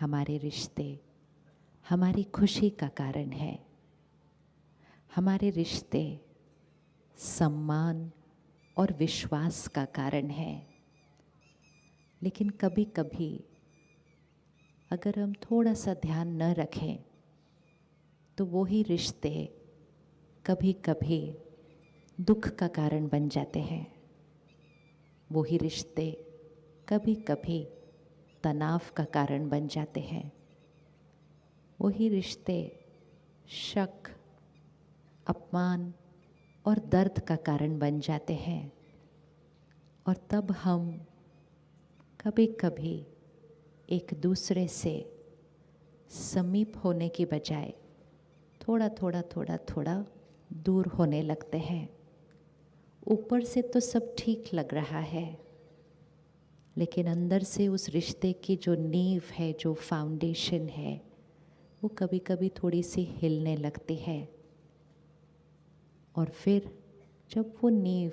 हमारे रिश्ते हमारी खुशी का कारण है। हमारे रिश्ते सम्मान और विश्वास का कारण है। लेकिन कभी कभी अगर हम थोड़ा सा ध्यान न रखें तो वो ही रिश्ते कभी कभी दुख का कारण बन जाते हैं। वो ही रिश्ते कभी कभी तनाव का कारण बन जाते हैं। वही रिश्ते शक, अपमान और दर्द का कारण बन जाते हैं। और तब हम कभी कभी एक दूसरे से समीप होने की बजाय थोड़ा थोड़ा दूर होने लगते हैं। ऊपर से तो सब ठीक लग रहा है, लेकिन अंदर से उस रिश्ते की जो नींव है, जो फाउंडेशन है, वो कभी कभी थोड़ी सी हिलने लगती है। और फिर जब वो नींव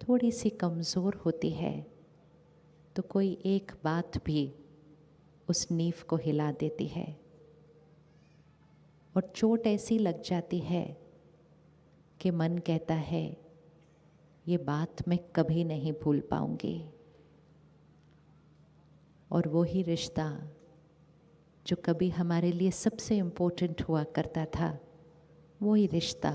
थोड़ी सी कमज़ोर होती है तो कोई एक बात भी उस नींव को हिला देती है और चोट ऐसी लग जाती है कि मन कहता है ये बात मैं कभी नहीं भूल पाऊंगी। और वो ही रिश्ता जो कभी हमारे लिए सबसे इम्पोर्टेंट हुआ करता था, वो ही रिश्ता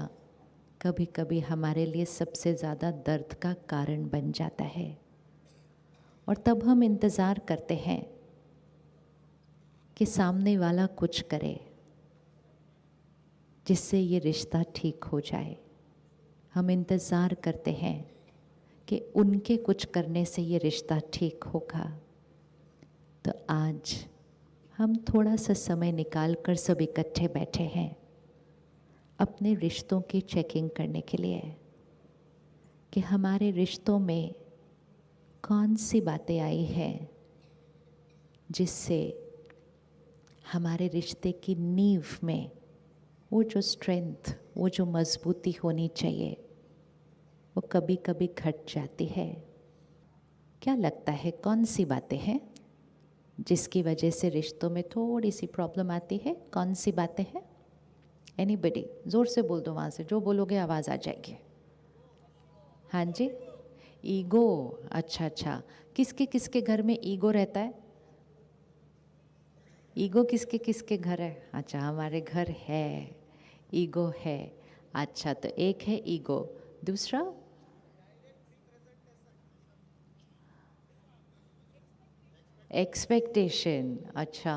कभी कभी हमारे लिए सबसे ज़्यादा दर्द का कारण बन जाता है। और तब हम इंतज़ार करते हैं कि सामने वाला कुछ करे जिससे ये रिश्ता ठीक हो जाए। हम इंतज़ार करते हैं कि उनके कुछ करने से ये रिश्ता ठीक होगा। तो आज हम थोड़ा सा समय निकाल कर सब इकट्ठे बैठे हैं अपने रिश्तों की चेकिंग करने के लिए कि हमारे रिश्तों में कौन सी बातें आई हैं जिससे हमारे रिश्ते की नींव में वो जो स्ट्रेंथ, वो जो मजबूती होनी चाहिए, वो कभी कभी घट जाती है। क्या लगता है कौन सी बातें हैं जिसकी वजह से रिश्तों में थोड़ी सी प्रॉब्लम आती है? कौन सी बातें हैं? एनीबडी? ज़ोर से बोल दो, वहाँ से जो बोलोगे आवाज़ आ जाएगी। हाँ जी, ईगो। अच्छा, किसके किसके घर में ईगो रहता है? ईगो किसके किसके घर है? अच्छा, हमारे घर है, ईगो है। अच्छा, तो एक है ईगो, दूसरा एक्सपेक्टेशन। अच्छा,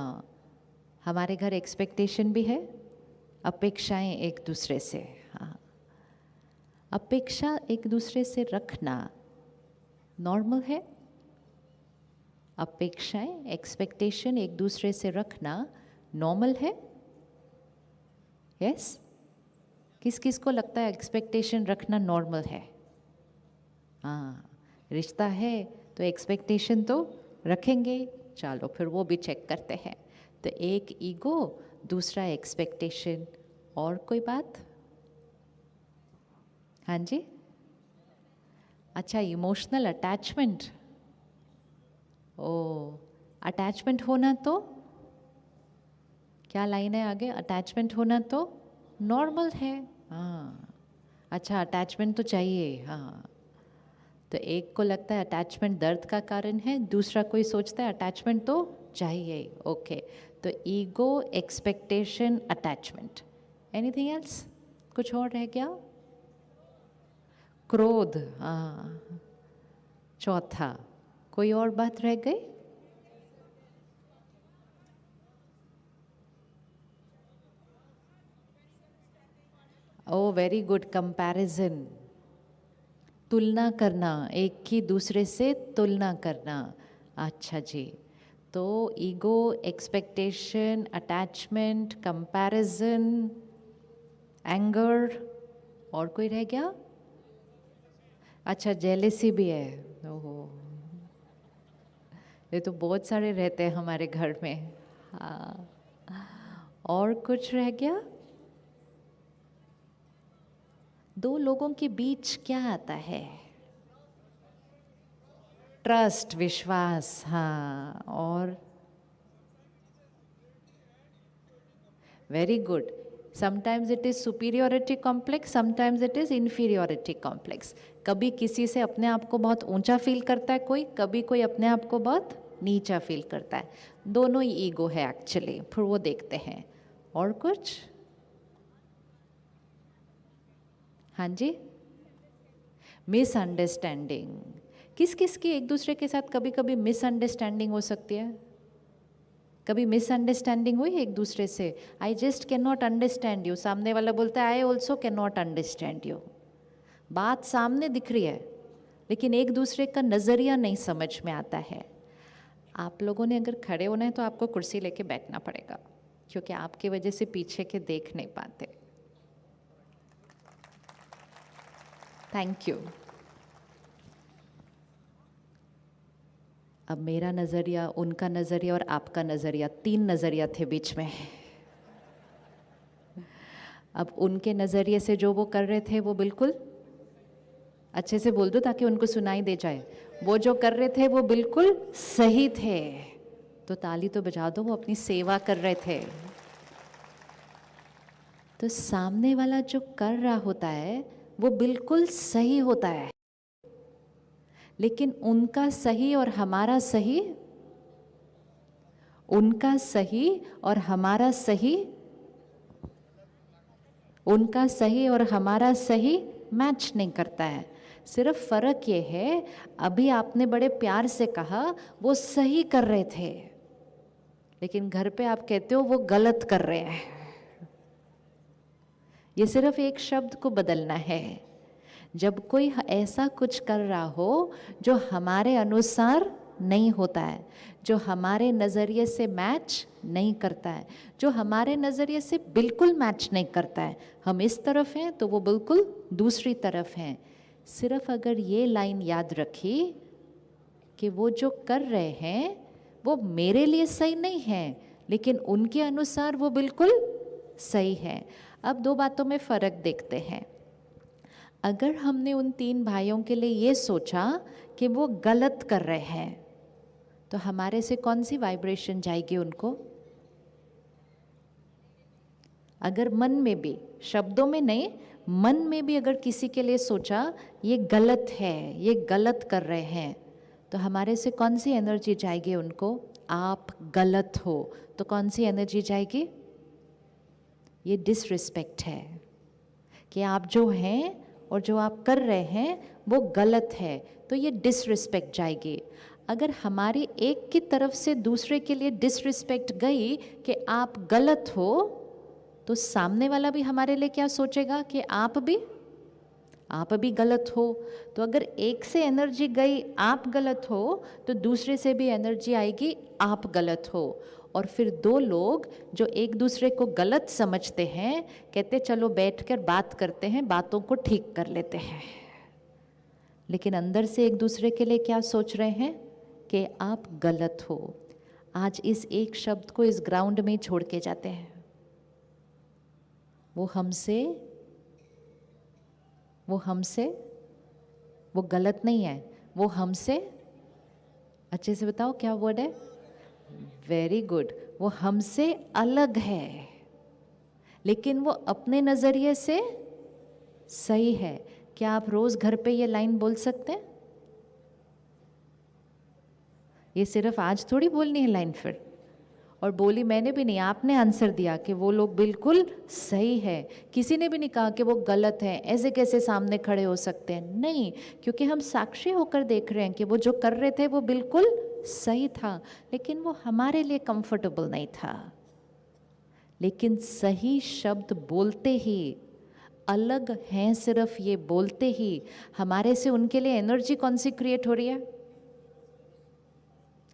हमारे घर एक्सपेक्टेशन भी है, अपेक्षाएं एक दूसरे से। हाँ, अपेक्षा एक दूसरे से रखना नॉर्मल है। अपेक्षाएं, एक्सपेक्टेशन एक दूसरे से रखना नॉर्मल है। यस? किस किस को लगता है एक्सपेक्टेशन रखना नॉर्मल है? हाँ, रिश्ता है तो एक्सपेक्टेशन तो रखेंगे। चलो फिर वो भी चेक करते हैं। तो एक ईगो, दूसरा एक्सपेक्टेशन, और कोई बात? हाँ जी। अच्छा, इमोशनल अटैचमेंट। ओ, अटैचमेंट होना तो क्या लाइन है आगे? अटैचमेंट होना तो नॉर्मल है। हाँ, अच्छा, अटैचमेंट तो चाहिए। हाँ, तो एक को लगता है अटैचमेंट दर्द का कारण है, दूसरा कोई सोचता है अटैचमेंट तो चाहिए। ओके, तो ego, expectation, attachment. Anything else? कुछ और रह गया? क्रोध। हाँ, चौथा। कोई और बात रह गई? ओ वेरी गुड, कंपैरिजन, तुलना करना, एक ही दूसरे से तुलना करना। अच्छा जी, तो ego, expectation, attachment, comparison, anger, और कोई रह गया? अच्छा, जेलेसी भी है। ओहो, ये तो बहुत सारे रहते हैं हमारे घर में। हाँ, और कुछ रह गया? दो लोगों के बीच क्या आता है? ट्रस्ट, विश्वास। हाँ, और Very good. Sometimes it is superiority complex, sometimes it is inferiority complex. कभी किसी से अपने आप को बहुत ऊंचा फील करता है कोई, कभी कोई अपने आप को बहुत नीचा फील करता है. दोनों ही ईगो है एक्चुअली. फिर वो देखते हैं. और कुछ? हाँ जी. मिसअंडरस्टैंडिंग. किस किस की एक दूसरे के साथ कभी कभी मिसअंडरस्टैंडिंग हो सकती है? कभी मिसअंडरस्टैंडिंग हुई एक दूसरे से? I just can not understand you. सामने वाला बोलता है I also can not understand you. बात सामने दिख रही है लेकिन एक दूसरे का नज़रिया नहीं समझ में आता है. आप लोगों ने अगर खड़े होना है तो आपको कुर्सी लेके बैठना पड़ेगा, क्योंकि आपकी वजह से पीछे के देख नहीं पाते. Thank you. अब मेरा नज़रिया, उनका नज़रिया और आपका नज़रिया, 3 नज़रिया थे बीच में. अब उनके नज़रिए से जो वो कर रहे थे वो बिल्कुल, अच्छे से बोल दो ताकि उनको सुनाई दे जाए, वो जो कर रहे थे वो बिल्कुल सही थे. तो ताली तो बजा दो, वो अपनी सेवा कर रहे थे. तो सामने वाला जो कर रहा होता है वो बिल्कुल सही होता है, लेकिन उनका सही और हमारा सही, उनका सही और हमारा सही, उनका सही और हमारा सही मैच नहीं करता है. सिर्फ फ़र्क ये है, अभी आपने बड़े प्यार से कहा वो सही कर रहे थे, लेकिन घर पे आप कहते हो वो गलत कर रहे हैं. ये सिर्फ एक शब्द को बदलना है. जब कोई ऐसा कुछ कर रहा हो जो हमारे अनुसार नहीं होता है, जो हमारे नज़रिए से मैच नहीं करता है, जो हमारे नज़रिए से बिल्कुल मैच नहीं करता है, हम इस तरफ हैं तो वो बिल्कुल दूसरी तरफ हैं. सिर्फ अगर ये लाइन याद रखी कि वो जो कर रहे हैं वो मेरे लिए सही नहीं है, लेकिन उनके अनुसार वो बिल्कुल सही है. अब 2 बातों में फ़र्क देखते हैं. अगर हमने उन 3 भाइयों के लिए ये सोचा कि वो गलत कर रहे हैं, तो हमारे से कौन सी वाइब्रेशन जाएगी उनको? अगर मन में भी, शब्दों में नहीं, मन में भी अगर किसी के लिए सोचा ये गलत है, ये गलत कर रहे हैं, तो हमारे से कौन सी एनर्जी जाएगी उनको? आप गलत हो तो कौन सी एनर्जी जाएगी? ये डिसरिस्पेक्ट है कि आप जो हैं और जो आप कर रहे हैं वो गलत है, तो ये डिसरिस्पेक्ट जाएगी. अगर हमारी एक की तरफ से दूसरे के लिए डिसरिस्पेक्ट गई कि आप गलत हो, तो सामने वाला भी हमारे लिए क्या सोचेगा कि आप भी गलत हो. तो अगर एक से एनर्जी गई आप गलत हो, तो दूसरे से भी एनर्जी आएगी आप गलत हो. और फिर 2 लोग जो एक दूसरे को गलत समझते हैं, कहते चलो बैठकर बात करते हैं, बातों को ठीक कर लेते हैं, लेकिन अंदर से एक दूसरे के लिए क्या सोच रहे हैं कि आप गलत हो. आज इस एक शब्द को इस ग्राउंड में छोड़ के जाते हैं. वो हमसे वो गलत नहीं है, वो हमसे, अच्छे से बताओ क्या वर्ड है? Very good. वो हमसे अलग है, लेकिन वो अपने नज़रिए से सही है. क्या आप रोज़ घर पे ये लाइन बोल सकते हैं? ये सिर्फ आज थोड़ी बोलनी है लाइन फिर. और बोली मैंने भी नहीं, आपने आंसर दिया कि वो लोग बिल्कुल सही है. किसी ने भी नहीं कहा कि वो गलत है. ऐसे कैसे सामने खड़े हो सकते हैं? नहीं, क्योंकि हम साक्षी होकर देख रहे हैं कि वो जो कर रहे थे वो बिल्कुल सही था, लेकिन वो हमारे लिए कंफर्टेबल नहीं था. लेकिन सही शब्द बोलते ही, अलग हैं सिर्फ ये बोलते ही, हमारे से उनके लिए एनर्जी कौन सी क्रिएट हो रही है?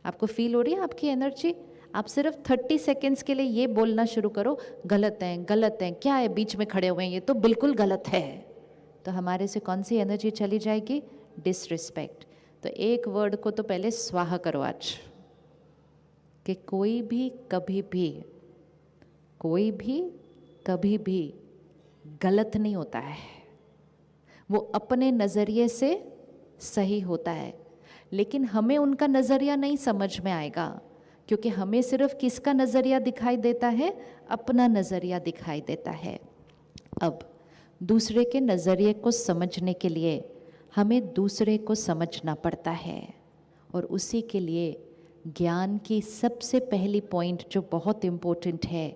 आपको फील हो रही है आपकी एनर्जी? आप सिर्फ 30 सेकेंड्स के लिए ये बोलना शुरू करो, गलत है, गलत है, क्या है बीच में खड़े हुए हैं, ये तो बिल्कुल गलत है. तो हमारे से कौन सी एनर्जी चली जाएगी? डिसरिस्पेक्ट. तो एक वर्ड को तो पहले स्वाहा करो आज, कि कोई भी कभी भी गलत नहीं होता है. वो अपने नज़रिए से सही होता है, लेकिन हमें उनका नज़रिया नहीं समझ में आएगा, क्योंकि हमें सिर्फ किसका नज़रिया दिखाई देता है? अपना नज़रिया दिखाई देता है। अब दूसरे के नज़रिए को समझने के लिए हमें दूसरे को समझना पड़ता है, और उसी के लिए ज्ञान की सबसे पहली पॉइंट जो बहुत इम्पोर्टेंट है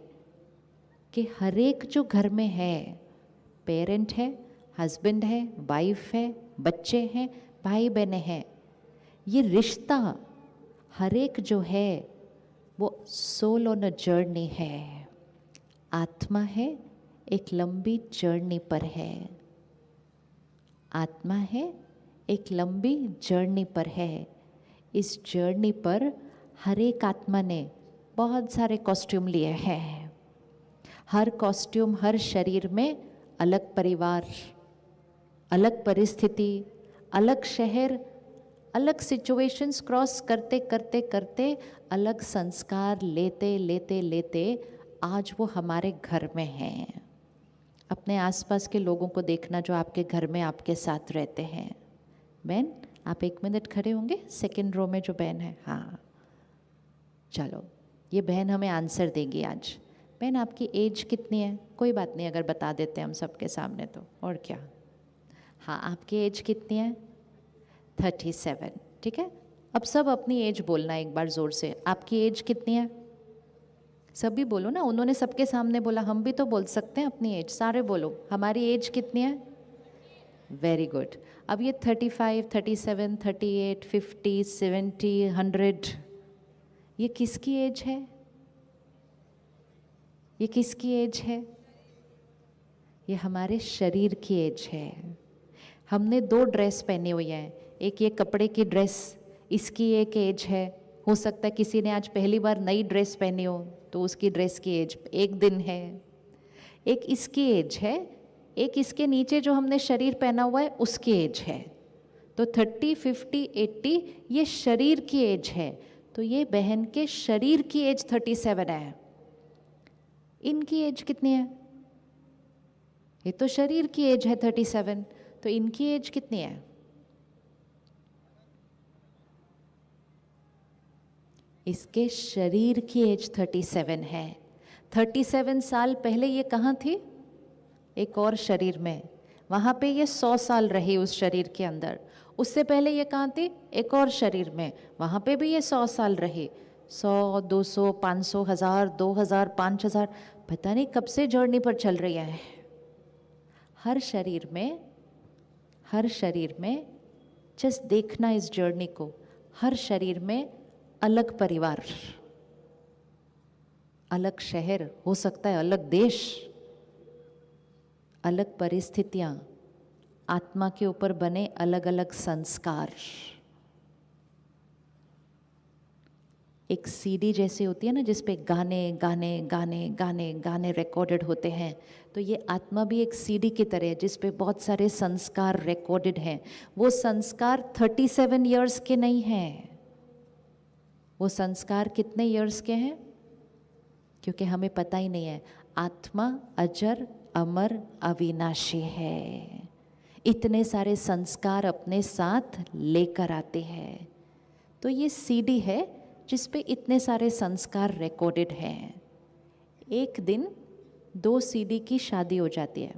कि हर एक जो घर में है, पेरेंट है, हस्बैंड है, वाइफ है, बच्चे हैं, भाई बहनें हैं, ये रिश्ता हर एक जो है वो सोल ऑन अ जर्नी है, आत्मा है, एक लंबी जर्नी पर है। आत्मा है, एक लंबी जर्नी पर है। इस जर्नी पर हर एक आत्मा ने बहुत सारे कॉस्ट्यूम लिए हैं। हर कॉस्ट्यूम, हर शरीर में अलग परिवार, अलग परिस्थिति, अलग शहर, अलग सिचुएशंस क्रॉस करते करते करते, अलग संस्कार लेते लेते लेते आज वो हमारे घर में हैं। अपने आसपास के लोगों को देखना जो आपके घर में आपके साथ रहते हैं। बहन, आप 1 मिनट खड़े होंगे? सेकंड रो में जो बहन है, हाँ चलो, ये बहन हमें आंसर देगी आज। बहन, आपकी एज कितनी है? कोई बात नहीं, अगर बता देते हम सबके सामने तो, और क्या। हाँ, आपकी एज कितनी है? 37, ठीक है। अब सब अपनी एज बोलना एक बार ज़ोर से। आपकी एज कितनी है? सभी बोलो ना, उन्होंने सबके सामने बोला, हम भी तो बोल सकते हैं अपनी एज। सारे बोलो, हमारी एज कितनी है? Very good. अब ये 35, 37, 38, 50, 70, 100, ये किसकी एज है? ये किसकी एज है? ये हमारे शरीर की एज है। हमने 2 ड्रेस पहनी हुई है, एक ये कपड़े की ड्रेस, इसकी एक एज है। हो सकता है किसी ने आज पहली बार नई ड्रेस पहनी हो तो उसकी ड्रेस की एज 1 दिन है। एक इसकी एज है, एक इसके नीचे जो हमने शरीर पहना हुआ है उसकी एज है। तो 30, 50, 80 ये शरीर की एज है। तो ये बहन के शरीर की एज 37 है। इनकी एज कितनी है? ये तो शरीर की एज है 37, तो इनकी एज कितनी है? इसके शरीर की एज 37 है। 37 साल पहले ये कहाँ थी? एक और शरीर में। वहाँ पे ये 100 साल रही उस शरीर के अंदर। उससे पहले ये कहाँ थी? एक और शरीर में। वहाँ पे भी ये 100 साल रही। 100, 200, 500, 1000, 2000, 5000, पता नहीं कब से जर्नी पर चल रही है। हर शरीर में जस्ट देखना इस जर्नी को। हर शरीर में अलग परिवार, अलग शहर, हो सकता है अलग देश, अलग परिस्थितियां, आत्मा के ऊपर बने अलग अलग संस्कार। एक सीडी जैसी होती है ना, जिसपे गाने गाने गाने गाने गाने रिकॉर्डेड होते हैं, तो ये आत्मा भी एक सीडी की तरह है जिसपे बहुत सारे संस्कार रिकॉर्डेड हैं। वो संस्कार 37 इयर्स के नहीं हैं। वो संस्कार कितने इयर्स के हैं? क्योंकि हमें पता ही नहीं है। आत्मा अजर, अमर, अविनाशी है। इतने सारे संस्कार अपने साथ लेकर आते हैं। तो ये सीडी है जिस पे इतने सारे संस्कार रिकॉर्डेड हैं। एक दिन 2 सीडी की शादी हो जाती है।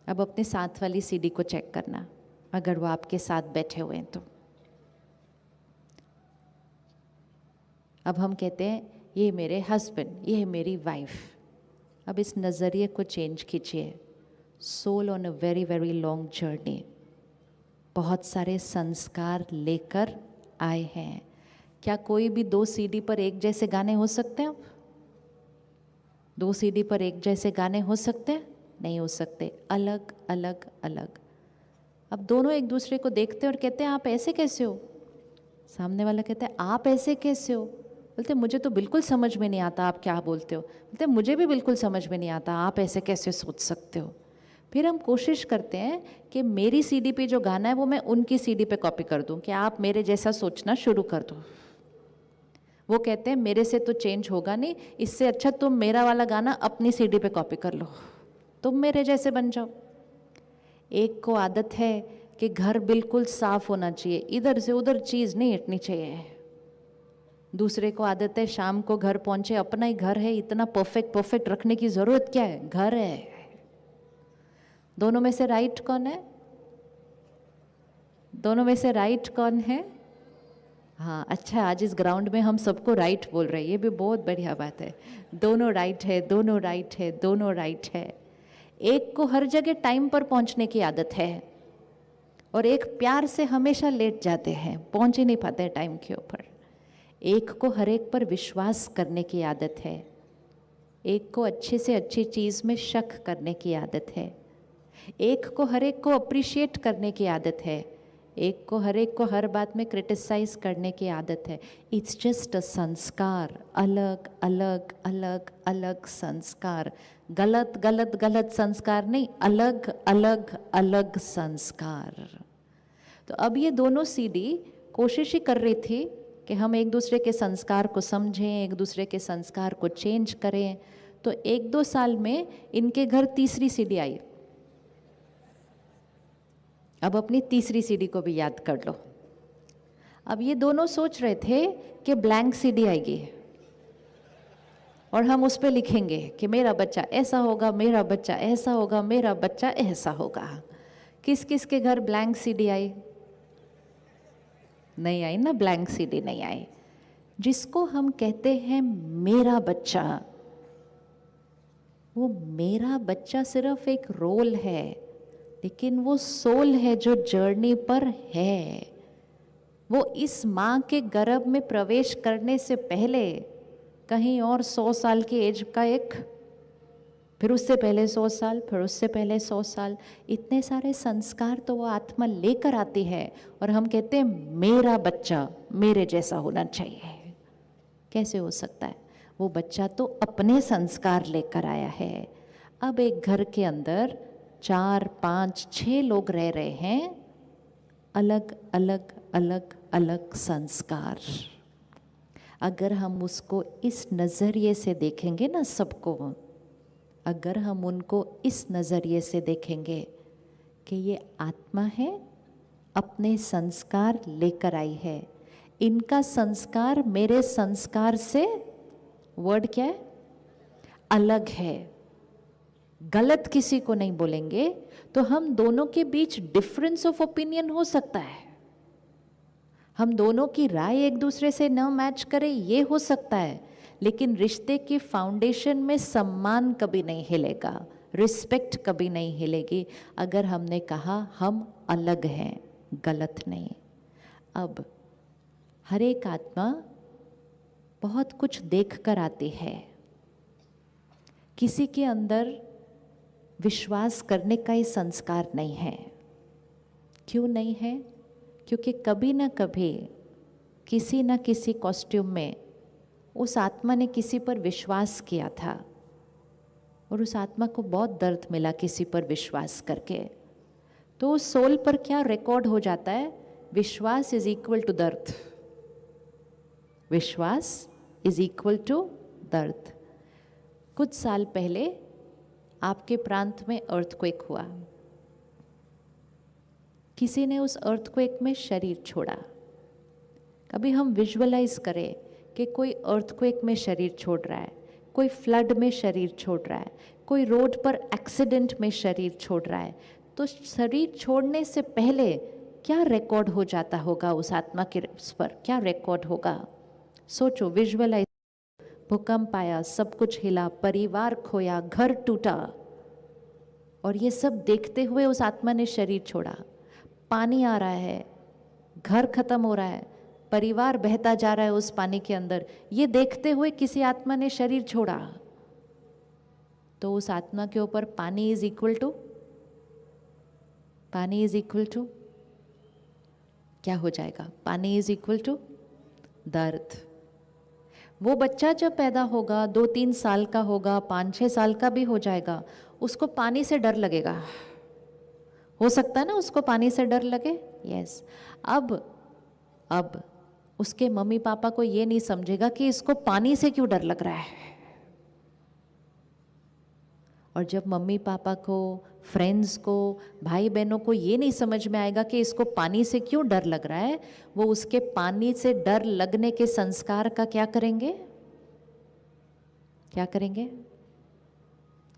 अब अपने साथ वाली सीडी को चेक करना, अगर वो आपके साथ बैठे हुए हैं तो। अब हम कहते हैं ये मेरे हस्बैंड, ये मेरी वाइफ। अब इस नज़रिए को चेंज कीजिए। Soul on a very very long journey, बहुत सारे संस्कार लेकर आए हैं। क्या कोई भी 2 सीडी पर एक जैसे गाने हो सकते हैं? 2 सीडी पर एक जैसे गाने हो सकते हैं? नहीं हो सकते, अलग अलग अलग। अब दोनों एक दूसरे को देखते हैं और कहते हैं आप ऐसे कैसे हो? सामने वाला कहता है आप ऐसे कैसे हो? बोलते मुझे तो बिल्कुल समझ में नहीं आता आप क्या बोलते हो। बोलते मुझे भी बिल्कुल समझ में नहीं आता, आप ऐसे कैसे सोच सकते हो। फिर हम कोशिश करते हैं कि मेरी सीडी पे जो गाना है वो मैं उनकी सीडी पे कॉपी कर दूं, कि आप मेरे जैसा सोचना शुरू कर दो। वो कहते हैं मेरे से तो चेंज होगा नहीं, इससे अच्छा तुम मेरा वाला गाना अपनी सीडी पे कॉपी कर लो, तुम मेरे जैसे बन जाओ। एक को आदत है कि घर बिल्कुल साफ होना चाहिए, इधर से उधर चीज़ नहीं हटनी चाहिए। दूसरे को आदत है शाम को घर पहुंचे, अपना ही घर है, इतना परफेक्ट परफेक्ट रखने की जरूरत क्या है, घर है। दोनों में से राइट कौन है? दोनों में से राइट कौन है? हाँ अच्छा, आज इस ग्राउंड में हम सबको राइट बोल रहे हैं, ये भी बहुत बढ़िया बात है। दोनों राइट है, दोनों राइट है, दोनों राइट है। एक को हर जगह टाइम पर पहुंचने की आदत है और एक प्यार से हमेशा लेट जाते हैं, पहुंच ही नहीं पाते टाइम के ऊपर। एक को हर एक पर विश्वास करने की आदत है, एक को अच्छे से अच्छी चीज़ में शक करने की आदत है, एक को हर एक को अप्रिशिएट करने की आदत है, एक को हर एक को हर बात में क्रिटिसाइज करने की आदत है। इट्स जस्ट अ संस्कार, अलग अलग अलग अलग संस्कार। गलत गलत गलत संस्कार नहीं, अलग अलग अलग संस्कार। तो अब ये दोनों सीढ़ी कोशिश ही कर रही थी कि हम एक दूसरे के संस्कार को समझें, एक दूसरे के संस्कार को चेंज करें। तो 1-2 साल में इनके घर तीसरी सीढ़ी आई। अब अपनी तीसरी सीढ़ी को भी याद कर लो। अब ये दोनों सोच रहे थे कि ब्लैंक सीढ़ी आएगी और हम उस पर लिखेंगे कि मेरा बच्चा ऐसा होगा, मेरा बच्चा ऐसा होगा, मेरा बच्चा ऐसा होगा। किस किस के घर ब्लैंक सीढ़ी आई? नहीं आई ना, ब्लैंक सीढ़ी नहीं आई। जिसको हम कहते हैं मेरा बच्चा, वो मेरा बच्चा सिर्फ एक रोल है, लेकिन वो सोल है जो जर्नी पर है। वो इस माँ के गर्भ में प्रवेश करने से पहले कहीं और 100 साल की एज का एक, फिर उससे पहले 100 साल, फिर उससे पहले 100 साल, इतने सारे संस्कार तो वो आत्मा लेकर आती है और हम कहते हैं मेरा बच्चा मेरे जैसा होना चाहिए। कैसे हो सकता है? वो बच्चा तो अपने संस्कार लेकर आया है। अब एक घर के अंदर 4, 5, 6 लोग रह रहे हैं, अलग अलग अलग अलग संस्कार। अगर हम उसको इस नज़रिए से देखेंगे ना सबको, अगर हम उनको इस नज़रिए से देखेंगे कि ये आत्मा है, अपने संस्कार लेकर आई है, इनका संस्कार मेरे संस्कार से, वर्ड क्या है, अलग है, गलत किसी को नहीं बोलेंगे, तो हम दोनों के बीच डिफरेंस ऑफ ओपिनियन हो सकता है, हम दोनों की राय एक दूसरे से न मैच करे, ये हो सकता है, लेकिन रिश्ते की फाउंडेशन में सम्मान कभी नहीं हिलेगा, रिस्पेक्ट कभी नहीं हिलेगी अगर हमने कहा हम अलग हैं, गलत नहीं। अब हर एक आत्मा बहुत कुछ देख कर आती है। किसी के अंदर विश्वास करने का ही संस्कार नहीं है। क्यों नहीं है? क्योंकि कभी ना कभी किसी न किसी कॉस्ट्यूम में उस आत्मा ने किसी पर विश्वास किया था और उस आत्मा को बहुत दर्द मिला किसी पर विश्वास करके। तो उस सोल पर क्या रिकॉर्ड हो जाता है? विश्वास इज इक्वल टू दर्द, विश्वास इज इक्वल टू दर्द। कुछ साल पहले आपके प्रांत में अर्थक्वेक हुआ, किसी ने उस अर्थक्वेक में शरीर छोड़ा। कभी हम विजुअलाइज करें कि कोई अर्थक्वेक में शरीर छोड़ रहा है, कोई फ्लड में शरीर छोड़ रहा है, कोई रोड पर एक्सीडेंट में शरीर छोड़ रहा है, तो शरीर छोड़ने से पहले क्या रिकॉर्ड हो जाता होगा उस आत्मा के उस पर, क्या रिकॉर्ड होगा? सोचो, विजुअलाइज। भूकंप आया, सब कुछ हिला, परिवार खोया, घर टूटा, और ये सब देखते हुए उस आत्मा ने शरीर छोड़ा। पानी आ रहा है, घर खत्म हो रहा है, परिवार बहता जा रहा है उस पानी के अंदर, ये देखते हुए किसी आत्मा ने शरीर छोड़ा। तो उस आत्मा के ऊपर पानी इज इक्वल टू, पानी इज इक्वल टू क्या हो जाएगा? पानी इज इक्वल टू दर्द। वो बच्चा जब पैदा होगा, 2-3 साल का होगा, 5-6 साल का भी हो जाएगा, उसको पानी से डर लगेगा। हो सकता है ना उसको पानी से डर लगे? यस। अब उसके मम्मी पापा को ये नहीं समझेगा कि इसको पानी से क्यों डर लग रहा है। और जब मम्मी पापा को फ्रेंड्स को, भाई बहनों को ये नहीं समझ में आएगा कि इसको पानी से क्यों डर लग रहा है, वो उसके पानी से डर लगने के संस्कार का क्या करेंगे? क्या करेंगे?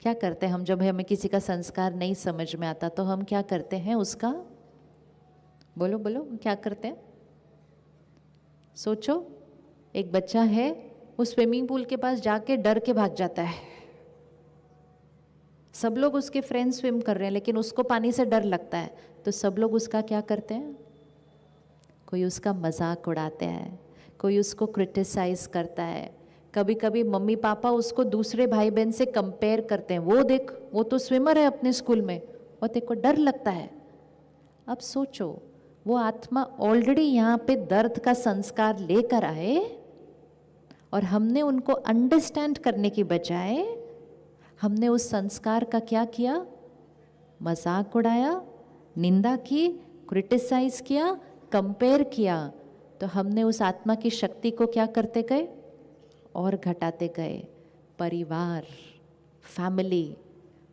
क्या करते हैं हम जब हमें किसी का संस्कार नहीं समझ में आता तो हम क्या करते हैं उसका? बोलो बोलो, क्या करते हैं? सोचो, एक बच्चा है, वो स्विमिंग पूल के पास जाके डर के भाग जाता है। सब लोग उसके फ्रेंड्स स्विम कर रहे हैं लेकिन उसको पानी से डर लगता है, तो सब लोग उसका क्या करते हैं? कोई उसका मजाक उड़ाते हैं, कोई उसको क्रिटिसाइज करता है। कभी कभी मम्मी पापा उसको दूसरे भाई बहन से कंपेयर करते हैं, वो देख वो तो स्विमर है अपने स्कूल में, और तेरे को डर लगता है। अब सोचो, वो आत्मा ऑलरेडी यहाँ पे दर्द का संस्कार लेकर आए और हमने उनको अंडरस्टैंड करने की बजाय हमने उस संस्कार का क्या किया? मजाक उड़ाया, निंदा की, क्रिटिसाइज किया, कंपेयर किया। तो हमने उस आत्मा की शक्ति को क्या करते गए? और घटाते गए। परिवार, फैमिली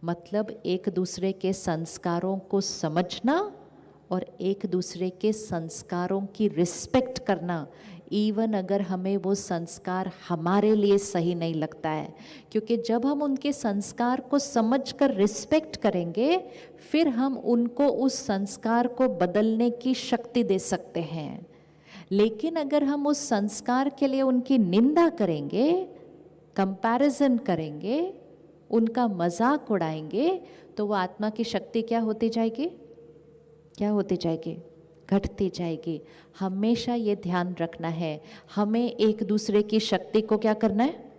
मतलब एक दूसरे के संस्कारों को समझना और एक दूसरे के संस्कारों की रिस्पेक्ट करना, इवन अगर हमें वो संस्कार हमारे लिए सही नहीं लगता है। क्योंकि जब हम उनके संस्कार को समझकर रिस्पेक्ट करेंगे, फिर हम उनको उस संस्कार को बदलने की शक्ति दे सकते हैं। लेकिन अगर हम उस संस्कार के लिए उनकी निंदा करेंगे, कंपैरिजन करेंगे, उनका मजाक उड़ाएंगे, तो वो आत्मा की शक्ति क्या होती जाएगी? क्या होती जाएगी? घटती जाएगी। हमेशा ये ध्यान रखना है, हमें एक दूसरे की शक्ति को क्या करना है?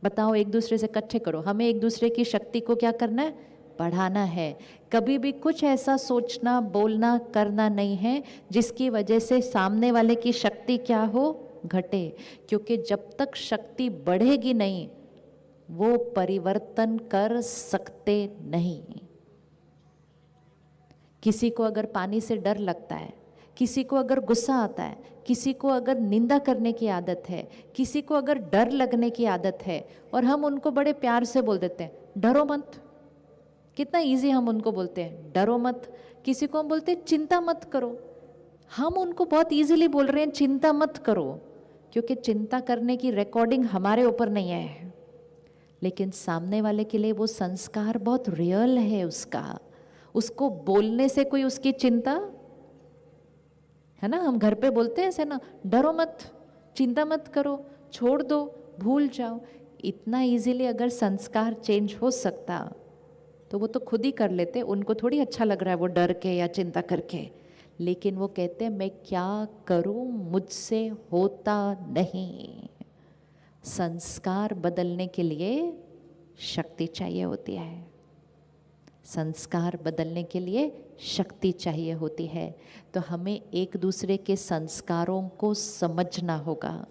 बताओ, एक दूसरे से इकट्ठे करो, हमें एक दूसरे की शक्ति को क्या करना है? बढ़ाना है। कभी भी कुछ ऐसा सोचना, बोलना, करना नहीं है जिसकी वजह से सामने वाले की शक्ति क्या हो? घटे। क्योंकि जब तक शक्ति बढ़ेगी नहीं, वो परिवर्तन कर सकते नहीं। किसी को अगर पानी से डर लगता है, किसी को अगर गुस्सा आता है, किसी को अगर निंदा करने की आदत है, किसी को अगर डर लगने की आदत है, और हम उनको बड़े प्यार से बोल देते हैं डरो मत। कितना इजी हम उनको बोलते हैं, डरो मत। किसी को हम बोलते हैं चिंता मत करो। हम उनको बहुत इजीली बोल रहे हैं चिंता मत करो, क्योंकि चिंता करने की रिकॉर्डिंग हमारे ऊपर नहीं है। लेकिन सामने वाले के लिए वो संस्कार बहुत रियल है उसका। उसको बोलने से कोई उसकी चिंता है ना, हम घर पे बोलते हैं ऐसे ना, डरो मत, चिंता मत करो, छोड़ दो, भूल जाओ। इतना इजीली अगर संस्कार चेंज हो सकता तो वो तो खुद ही कर लेते, उनको थोड़ी अच्छा लग रहा है वो डर के या चिंता करके। लेकिन वो कहते हैं मैं क्या करूं, मुझसे होता नहीं। संस्कार बदलने के लिए शक्ति चाहिए होती है। संस्कार बदलने के लिए शक्ति चाहिए होती है। तो हमें एक दूसरे के संस्कारों को समझना होगा।